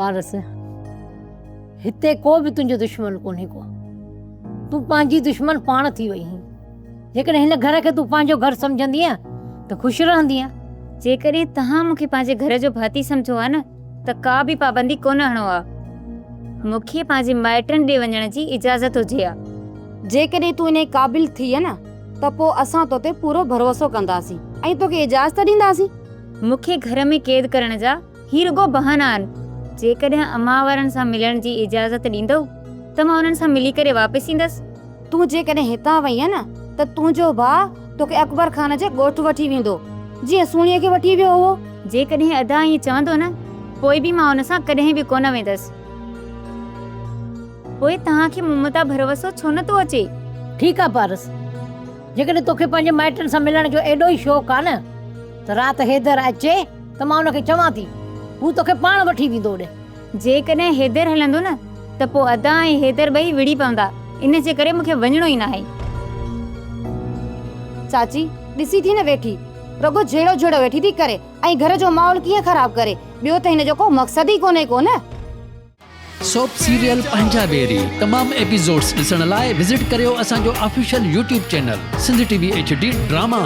पारस हिते को भी तुंहिंजो दुश्मन कोन्हे को। तूं पंहिंजी दुश्मन पाण थी वई हैं। जेकॾहिं हिन घर खे तूं पंहिंजो घर सम्झंदीअ त ख़ुशि रहंदीअ। जेकॾहिं तव्हां मूंखे पंहिंजे घर जो भाती सम्झो आहे न त का बि पाबंदी कोन हणो आहे। मूंखे पंहिंजे माइटनि ॾे वञण जी इजाज़त हुजे हा। जेकॾहिं तूं इन क़ाबिल थी न त पोइ असां तो ते पूरो भरोसो कंदासीं ऐं तोखे इजाज़त ॾींदासीं। मूंखे घर में कैद करण जा ही रुगो बहाना आहिनि। जेकॾहिं अम्मा वारनि सां मिलण जी इजाज़त ॾींदो त मां उन्हनि सां मिली करे वापसि ईंदसि। तूं जेकॾहिं हितां वई न त तुंहिंजो भाउ तोखे अकबर खान जे ॻोठु वठी वेंदो जीअं सूणीअ खे वठी वियो हो। जेकॾहिं अदा ईअं चवंदो न पोइ बि मां हुन सां कॾहिं बि कोन वेंदसि। पोइ तव्हांखे मूं तां भरोसो छो नथो अचे? ठीकु आहे पारस, जेकॾहिं तोखे पंहिंजे माइटनि सां मिलण जो एॾो ई शौक़ु आहे न त राति हैदर अचे त मां हुनखे चवां थी हू तोखे पाण वठी वेंदो ओॾे। जेकॾहिं हैदर हलंदो न त पोइ अदा ऐं हैदर ॿई विड़ी पवंदा। इन जे करे मूंखे वञणो ई न आहे। चाची ॾिसी थी न वेठी रुगो जहिड़ो जहिड़ो वेठी थी करे ऐं घर जो माहौल कीअं ख़राब करे। ॿियो त हिन जो को मक़सद ई कोन्हे को न। सोप सीरियल पंजाबेरी तमाम एपिसोड्स ॾिसण लाइ विज़िट करियो असांजो official YouTube channel Sindh TV HD drama.